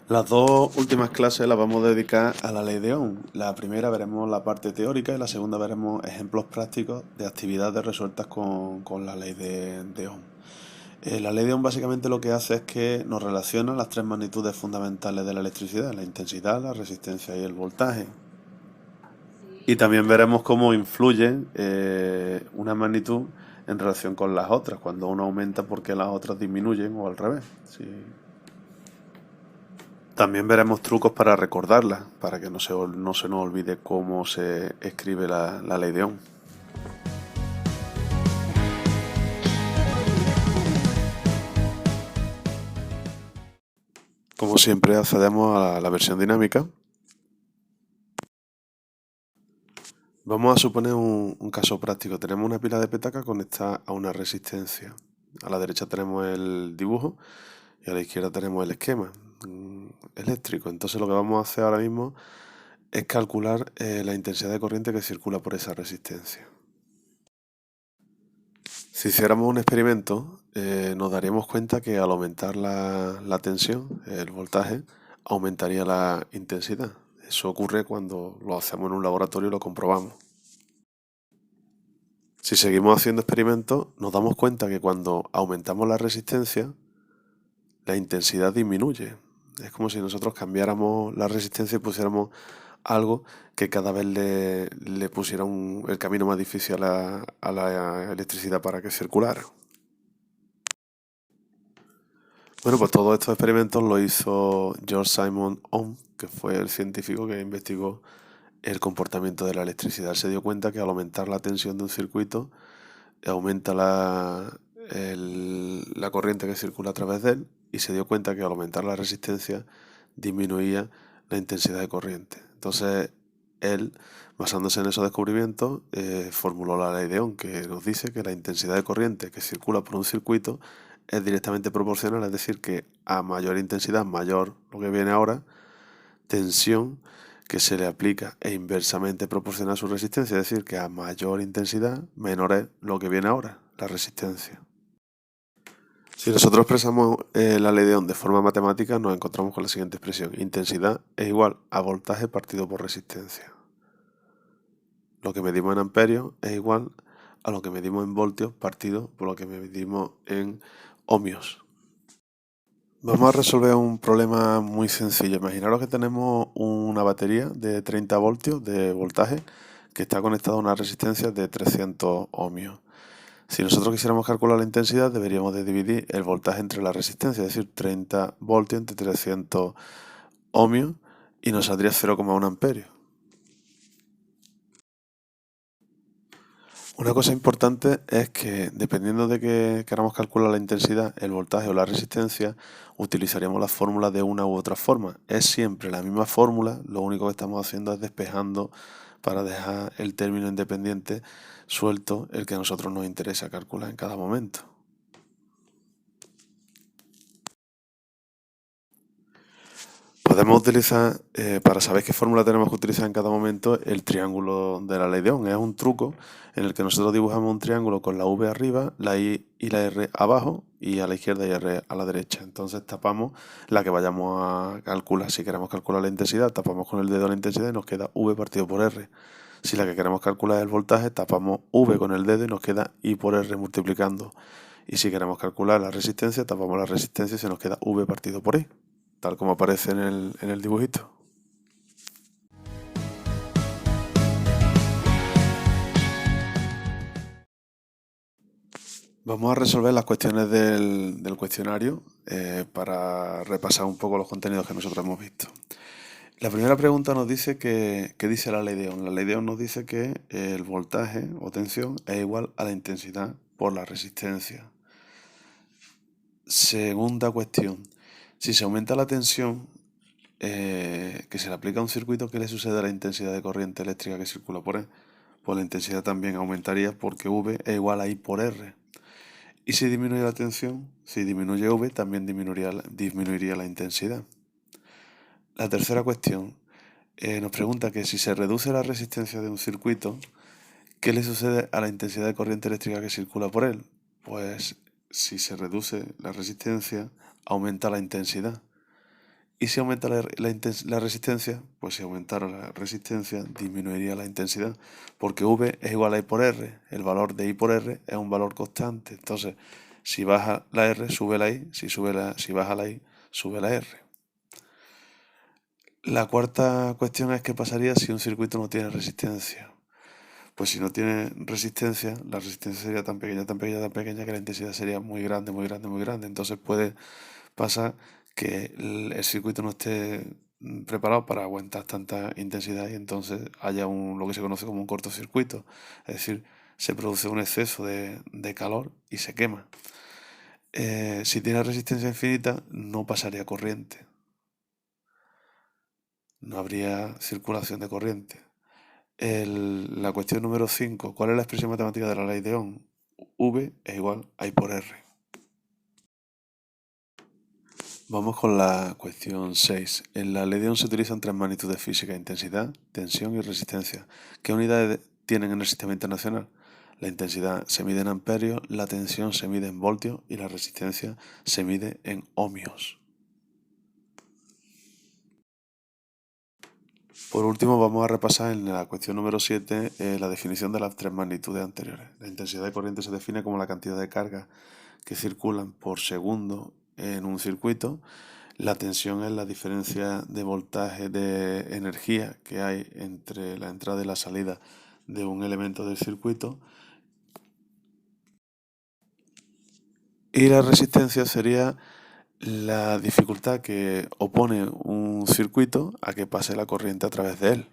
Las dos últimas clases las vamos a dedicar a la ley de Ohm. La primera veremos la parte teórica y la segunda veremos ejemplos prácticos de actividades resueltas con la ley de Ohm. La ley de Ohm básicamente lo que hace es que nos relaciona las tres magnitudes fundamentales de la electricidad: la intensidad, la resistencia y el voltaje. Y también veremos cómo influye una magnitud en relación con las otras. Cuando una aumenta, ¿por qué las otras disminuyen o al revés? Sí. También veremos trucos para recordarla, para que no se nos olvide cómo se escribe la ley de Ohm. Como siempre, accedemos a la versión dinámica. Vamos a suponer un caso práctico. Tenemos una pila de petacas conectada a una resistencia. A la derecha tenemos el dibujo y a la izquierda tenemos el esquema eléctrico. Entonces lo que vamos a hacer ahora mismo es calcular la intensidad de corriente que circula por esa resistencia. Si hiciéramos un experimento, nos daríamos cuenta que al aumentar la tensión, el voltaje, aumentaría la intensidad. Eso ocurre cuando lo hacemos en un laboratorio y lo comprobamos. Si seguimos haciendo experimentos, nos damos cuenta que cuando aumentamos la resistencia, la intensidad disminuye. Es como si nosotros cambiáramos la resistencia y pusiéramos algo que cada vez le pusiera el camino más difícil a la electricidad para que circulara. Bueno, pues todos estos experimentos lo hizo George Simon Ohm, que fue el científico que investigó el comportamiento de la electricidad. Se dio cuenta que al aumentar la tensión de un circuito, aumenta la corriente que circula a través de él, y se dio cuenta que al aumentar la resistencia disminuía la intensidad de corriente. Entonces, él, basándose en esos descubrimientos, formuló la ley de Ohm, que nos dice que la intensidad de corriente que circula por un circuito es directamente proporcional, es decir, que a mayor intensidad, mayor lo que viene ahora, tensión que se le aplica e inversamente proporciona a su resistencia, es decir, que a mayor intensidad, menor es lo que viene ahora, la resistencia. Si nosotros expresamos la ley de Ohm de forma matemática, nos encontramos con la siguiente expresión: intensidad es igual a voltaje partido por resistencia. Lo que medimos en amperios es igual a lo que medimos en voltios partido por lo que medimos en ohmios. Vamos a resolver un problema muy sencillo. Imaginaros que tenemos una batería de 30 voltios de voltaje que está conectada a una resistencia de 300 ohmios. Si nosotros quisiéramos calcular la intensidad, deberíamos de dividir el voltaje entre la resistencia, es decir, 30 voltios entre 300 ohmios, y nos saldría 0,1 amperio. Una cosa importante es que, dependiendo de que queramos calcular la intensidad, el voltaje o la resistencia, utilizaríamos la fórmula de una u otra forma. Es siempre la misma fórmula, lo único que estamos haciendo es despejando para dejar el término independiente suelto, el que a nosotros nos interesa calcular en cada momento. Podemos utilizar, para saber qué fórmula tenemos que utilizar en cada momento, el triángulo de la ley de Ohm. Es un truco en el que nosotros dibujamos un triángulo con la V arriba, la I y la R abajo, y a la izquierda y R a la derecha. Entonces tapamos la que vayamos a calcular. Si queremos calcular la intensidad, tapamos con el dedo la intensidad y nos queda V partido por R. Si la que queremos calcular es el voltaje, tapamos V con el dedo y nos queda I por R multiplicando. Y si queremos calcular la resistencia, tapamos la resistencia y se nos queda V partido por I, tal como aparece en el dibujito. Vamos a resolver las cuestiones del cuestionario para repasar un poco los contenidos que nosotros hemos visto. La primera pregunta nos dice ¿qué dice la ley de Ohm? La ley de Ohm nos dice que el voltaje o tensión es igual a la intensidad por la resistencia. Segunda cuestión: si se aumenta la tensión que se le aplica a un circuito, ¿qué le sucede a la intensidad de corriente eléctrica que circula por él? Pues la intensidad también aumentaría, porque V es igual a I por R. Y si disminuye la tensión, si disminuye V, también disminuiría la intensidad. La tercera cuestión nos pregunta que si se reduce la resistencia de un circuito, ¿qué le sucede a la intensidad de corriente eléctrica que circula por él? Pues si se reduce la resistencia, aumenta la intensidad. Y si aumenta la resistencia, pues si aumentara la resistencia, disminuiría la intensidad, porque V es igual a I por R. El valor de I por R es un valor constante. Entonces, si baja la R, sube la I. Si baja la I, sube la R. La cuarta cuestión es qué pasaría si un circuito no tiene resistencia. Pues si no tiene resistencia, la resistencia sería tan pequeña, tan pequeña, tan pequeña que la intensidad sería muy grande, muy grande, muy grande. Entonces puede pasar que el circuito no esté preparado para aguantar tanta intensidad y entonces haya lo que se conoce como un cortocircuito. Es decir, se produce un exceso de calor y se quema. Si tiene resistencia infinita, no pasaría corriente. No habría circulación de corriente. La cuestión número 5. ¿Cuál es la expresión matemática de la ley de Ohm? V es igual a I por R. Vamos con la cuestión 6. En la ley de Ohm se utilizan tres magnitudes físicas: intensidad, tensión y resistencia. ¿Qué unidades tienen en el sistema internacional? La intensidad se mide en amperios, la tensión se mide en voltios y la resistencia se mide en ohmios. Por último, vamos a repasar en la cuestión número 7 la definición de las tres magnitudes anteriores. La intensidad de corriente se define como la cantidad de cargas que circulan por segundo en un circuito. La tensión es la diferencia de voltaje de energía que hay entre la entrada y la salida de un elemento del circuito. Y la resistencia sería la dificultad que opone un circuito a que pase la corriente a través de él.